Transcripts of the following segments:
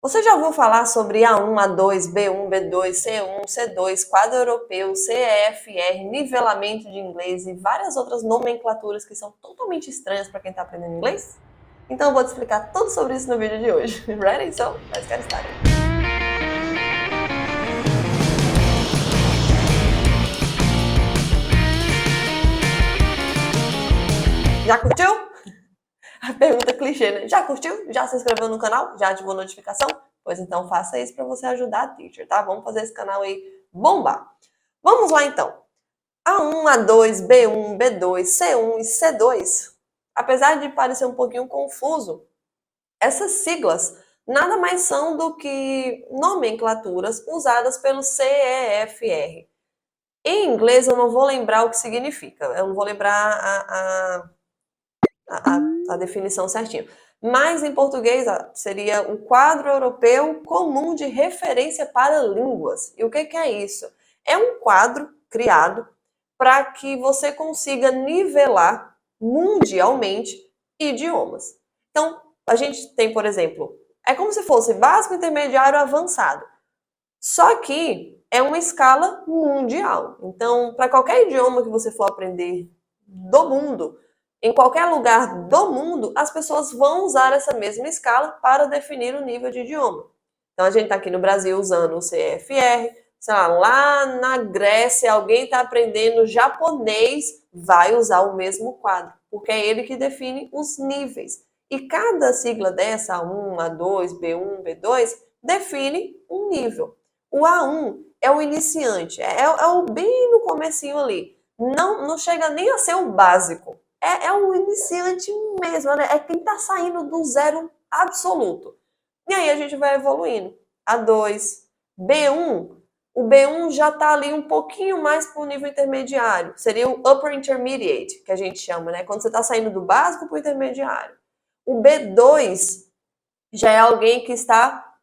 Você já ouviu falar sobre A1, A2, B1, B2, C1, C2, quadro europeu, CEFR, nivelamento de inglês e várias outras nomenclaturas que são totalmente estranhas para quem está aprendendo inglês? Então eu vou te explicar tudo sobre isso no vídeo de hoje. Ready? So, let's get started. Já curtiu? A pergunta clichê, né? Já curtiu? Já se inscreveu no canal? Já ativou a notificação? Pois então faça isso para você ajudar a teacher, tá? Vamos fazer esse canal aí bombar. Vamos lá então. A1, A2, B1, B2, C1 e C2. Apesar de parecer um pouquinho confuso, essas siglas nada mais são do que nomenclaturas usadas pelo CEFR. Em inglês eu não vou lembrar o que significa, eu não vou lembrar a definição certinho. Mas em português seria o Quadro Europeu Comum de Referência para Línguas. E o que é isso? É um quadro criado para que você consiga nivelar mundialmente idiomas. Então, a gente tem, por exemplo, é como se fosse básico, intermediário, avançado. Só que é uma escala mundial. Então, para qualquer idioma que você for aprender do mundo, em qualquer lugar do mundo, as pessoas vão usar essa mesma escala para definir o nível de idioma. Então, a gente está aqui no Brasil usando o CFR, sei lá na Grécia, alguém está aprendendo japonês, vai usar o mesmo quadro, porque é ele que define os níveis. E cada sigla dessa, A1, A2, B1, B2, define um nível. O A1 é o iniciante, é o bem no comecinho ali. Não chega nem a ser o básico. É o iniciante mesmo, né? É quem está saindo do zero absoluto. E aí a gente vai evoluindo. A2, B1. O B1 já está ali um pouquinho mais para o nível intermediário. Seria o Upper Intermediate, que a gente chama, né? Quando você está saindo do básico para o intermediário. O B2 já é alguém que está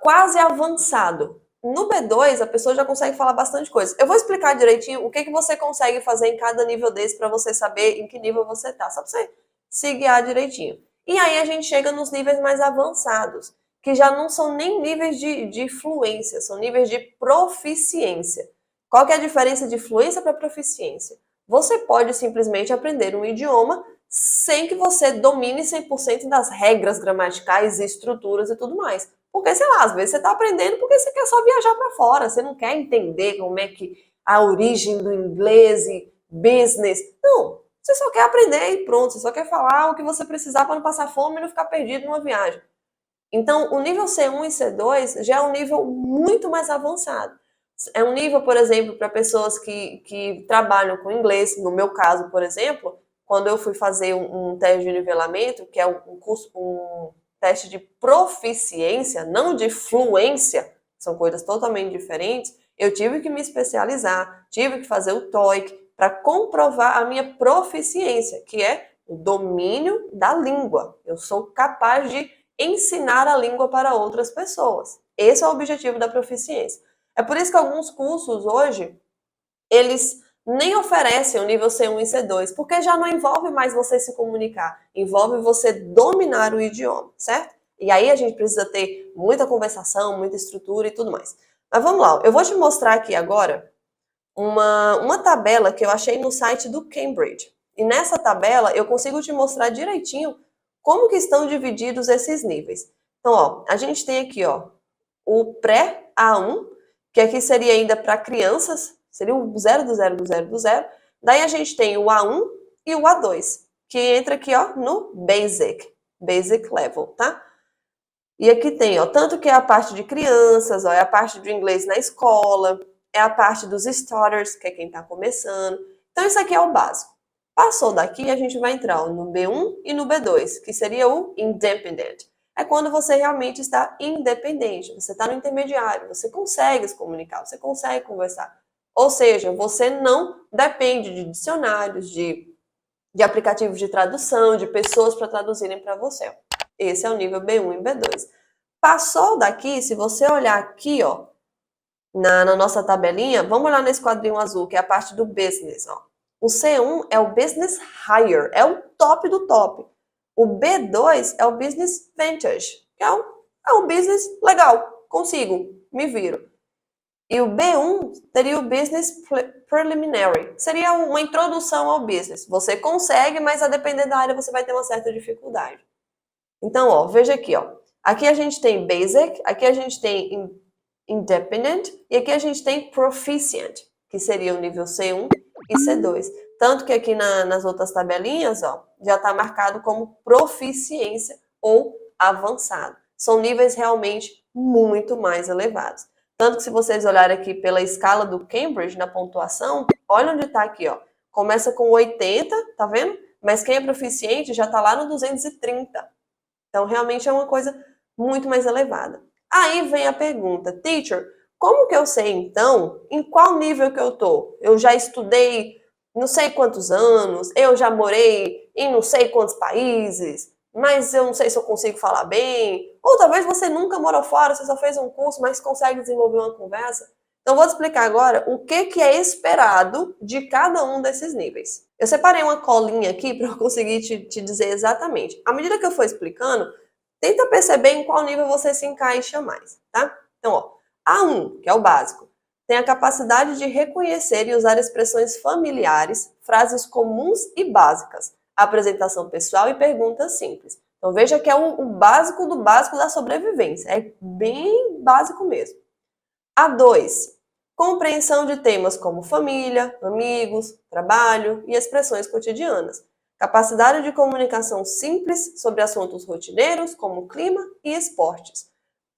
quase avançado. No B2, a pessoa já consegue falar bastante coisa. Eu vou explicar direitinho o que você consegue fazer em cada nível desse para você saber em que nível você está, só para você se guiar direitinho. E aí a gente chega nos níveis mais avançados, que já não são nem níveis de fluência, são níveis de proficiência. Qual que é a diferença de fluência para proficiência? Você pode simplesmente aprender um idioma sem que você domine 100% das regras gramaticais e estruturas e tudo mais. Porque, sei lá, às vezes você está aprendendo porque você quer só viajar para fora, você não quer entender como é que a origem do inglês e business. Não, você só quer aprender e pronto, você só quer falar o que você precisar para não passar fome e não ficar perdido numa viagem. Então, o nível C1 e C2 já é um nível muito mais avançado. É um nível, por exemplo, para pessoas que trabalham com inglês. No meu caso, por exemplo, quando eu fui fazer um teste de nivelamento, que é um teste de proficiência, não de fluência, são coisas totalmente diferentes, eu tive que me especializar, tive que fazer o TOEIC para comprovar a minha proficiência, que é o domínio da língua. Eu sou capaz de ensinar a língua para outras pessoas. Esse é o objetivo da proficiência. É por isso que alguns cursos hoje, eles nem oferecem o nível C1 e C2, porque já não envolve mais você se comunicar, envolve você dominar o idioma, certo? E aí a gente precisa ter muita conversação, muita estrutura e tudo mais. Mas vamos lá, eu vou te mostrar aqui agora uma tabela que eu achei no site do Cambridge. E nessa tabela eu consigo te mostrar direitinho como que estão divididos esses níveis. Então, ó, a gente tem aqui, ó, o pré-A1, que aqui seria ainda para crianças, seria o 0 do 0 do 0 do 0. Daí a gente tem o A1 e o A2, que entra aqui, ó, no Basic Level, tá? E aqui tem, ó, tanto que é a parte de crianças, ó, é a parte do inglês na escola, é a parte dos starters, que é quem está começando. Então, isso aqui é o básico. Passou daqui, a gente vai entrar no B1 e no B2, que seria o independent. É quando você realmente está independente, você está no intermediário, você consegue se comunicar, você consegue conversar. Ou seja, você não depende de dicionários, de aplicativos de tradução, de pessoas para traduzirem para você. Esse é o nível B1 e B2. Passou daqui, se você olhar aqui, ó, na nossa tabelinha, vamos olhar nesse quadrinho azul, que é a parte do business, ó. O C1 é o business higher, é o top do top. O B2 é o business vantage, que é o Ah, um business, legal, consigo, me viro. E o B1 teria o Business Preliminary. Seria uma introdução ao business. Você consegue, mas a depender da área você vai ter uma certa dificuldade. Então, ó, veja aqui, ó. Aqui a gente tem Basic, aqui a gente tem Independent e aqui a gente tem Proficient, que seria o nível C1 e C2. Tanto que aqui nas outras tabelinhas, ó, já está marcado como proficiência ou avançado. São níveis realmente muito mais elevados. Tanto que se vocês olharem aqui pela escala do Cambridge na pontuação, olha onde está aqui, ó. Começa com 80, tá vendo? Mas quem é proficiente já está lá no 230. Então, realmente é uma coisa muito mais elevada. Aí vem a pergunta, teacher, como que eu sei, então, em qual nível que eu tô? Eu já estudei não sei quantos anos, eu já morei em não sei quantos países, mas eu não sei se eu consigo falar bem. Ou talvez você nunca morou fora, você só fez um curso, mas consegue desenvolver uma conversa. Então, vou te explicar agora o que é esperado de cada um desses níveis. Eu separei uma colinha aqui para eu conseguir te dizer exatamente. À medida que eu for explicando, tenta perceber em qual nível você se encaixa mais, tá? Então, ó, A1, que é o básico, tem a capacidade de reconhecer e usar expressões familiares, frases comuns e básicas, apresentação pessoal e perguntas simples. Então, veja que é o básico do básico da sobrevivência. É bem básico mesmo. A2, compreensão de temas como família, amigos, trabalho e expressões cotidianas. Capacidade de comunicação simples sobre assuntos rotineiros, como clima e esportes.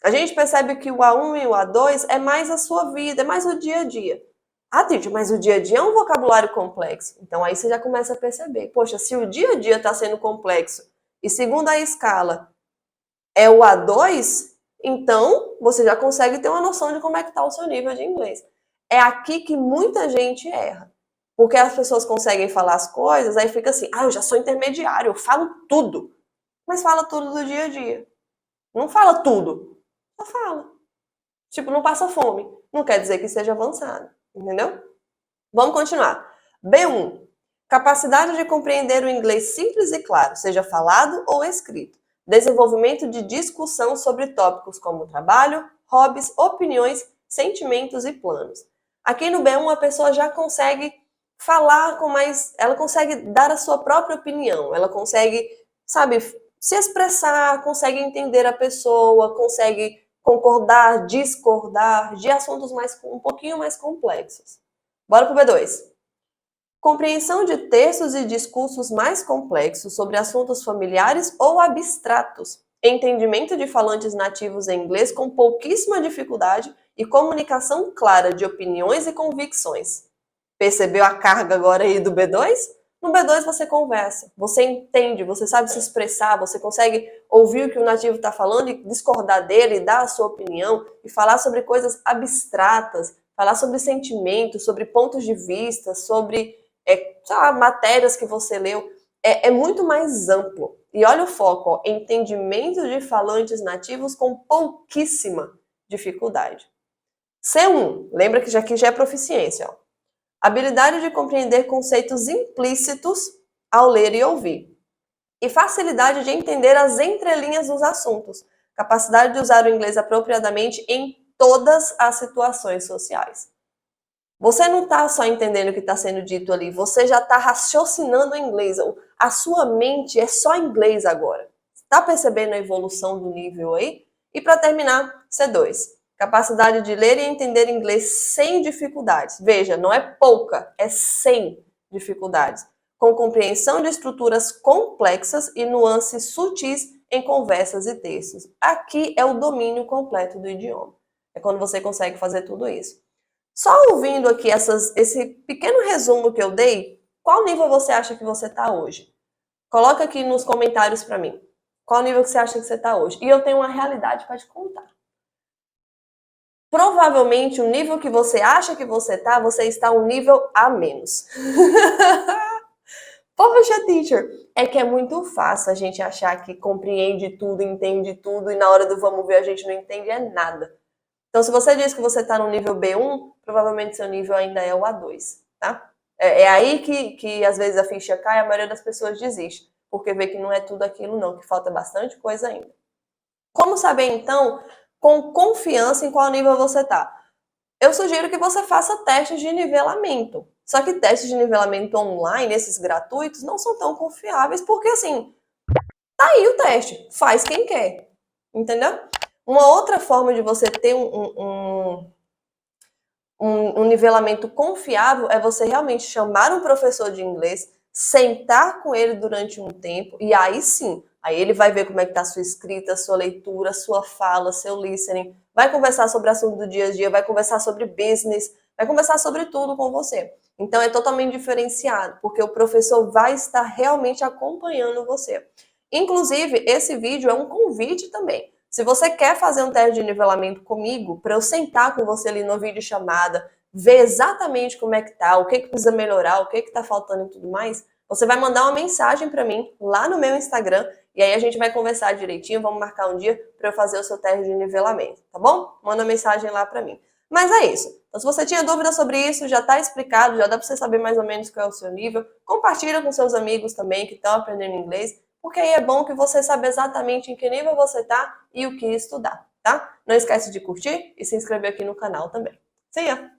A gente percebe que o A1 e o A2 é mais a sua vida, é mais o dia a dia. Ah, Titi, mas o dia a dia é um vocabulário complexo. Então aí você já começa a perceber. Poxa, se o dia a dia está sendo complexo e segundo a escala é o A2, então você já consegue ter uma noção de como é que está o seu nível de inglês. É aqui que muita gente erra. Porque as pessoas conseguem falar as coisas, aí fica assim, eu já sou intermediário, eu falo tudo. Mas fala tudo do dia a dia. Não fala tudo, só fala. Tipo, não passa fome. Não quer dizer que seja avançado, entendeu? Vamos continuar. B1. Capacidade de compreender o inglês simples e claro, seja falado ou escrito. Desenvolvimento de discussão sobre tópicos como trabalho, hobbies, opiniões, sentimentos e planos. Aqui no B1 a pessoa já consegue falar com mais, ela consegue dar a sua própria opinião, ela consegue, sabe, se expressar, consegue entender a pessoa, consegue concordar, discordar de assuntos um pouquinho mais complexos. Bora pro B2. Compreensão de textos e discursos mais complexos sobre assuntos familiares ou abstratos. Entendimento de falantes nativos em inglês com pouquíssima dificuldade e comunicação clara de opiniões e convicções. Percebeu a carga agora aí do B2? No B2 você conversa, você entende, você sabe se expressar, você consegue ouvir o que o nativo está falando e discordar dele, dar a sua opinião e falar sobre coisas abstratas, falar sobre sentimentos, sobre pontos de vista, sobre matérias que você leu. É muito mais amplo. E olha o foco, ó, entendimento de falantes nativos com pouquíssima dificuldade. C1, lembra que aqui já é proficiência, ó. Habilidade de compreender conceitos implícitos ao ler e ouvir. E facilidade de entender as entrelinhas dos assuntos. Capacidade de usar o inglês apropriadamente em todas as situações sociais. Você não está só entendendo o que está sendo dito ali, você já está raciocinando em inglês. A sua mente é só inglês agora. Está percebendo a evolução do nível aí? E para terminar, C2. Capacidade de ler e entender inglês sem dificuldades. Veja, não é pouca, é sem dificuldades. Com compreensão de estruturas complexas e nuances sutis em conversas e textos. Aqui é o domínio completo do idioma. É quando você consegue fazer tudo isso. Só ouvindo aqui esse pequeno resumo que eu dei, qual nível você acha que você está hoje? Coloca aqui nos comentários para mim. Qual nível que você acha que você está hoje? E eu tenho uma realidade para te contar. Provavelmente o nível que você acha que você está um nível a menos. Poxa, teacher, é que é muito fácil a gente achar que compreende tudo, entende tudo e na hora do vamos ver a gente não entende nada. Então, se você diz que você está no nível B1, provavelmente seu nível ainda é o A2, tá? É aí que às vezes a ficha cai, a maioria das pessoas desiste, porque vê que não é tudo aquilo não, que falta bastante coisa ainda. Como saber, então, com confiança em qual nível você está? Eu sugiro que você faça testes de nivelamento. Só que testes de nivelamento online, esses gratuitos, não são tão confiáveis, porque assim, tá aí o teste, faz quem quer, entendeu? Uma outra forma de você ter um nivelamento confiável é você realmente chamar um professor de inglês, sentar com ele durante um tempo, e aí sim, aí ele vai ver como é que tá a sua escrita, a sua leitura, a sua fala, seu listening, vai conversar sobre assunto do dia a dia, vai conversar sobre business, vai conversar sobre tudo com você. Então é totalmente diferenciado, porque o professor vai estar realmente acompanhando você. Inclusive, esse vídeo é um convite também. Se você quer fazer um teste de nivelamento comigo, para eu sentar com você ali no vídeo chamada, ver exatamente como é que tá, o que precisa melhorar, o que tá faltando e tudo mais, você vai mandar uma mensagem para mim lá no meu Instagram e aí a gente vai conversar direitinho, vamos marcar um dia para eu fazer o seu teste de nivelamento, tá bom? Manda uma mensagem lá para mim. Mas é isso. Então, se você tinha dúvida sobre isso, já está explicado, já dá para você saber mais ou menos qual é o seu nível. Compartilha com seus amigos também que estão aprendendo inglês, porque aí é bom que você saiba exatamente em que nível você está e o que estudar, tá? Não esquece de curtir e se inscrever aqui no canal também. See ya!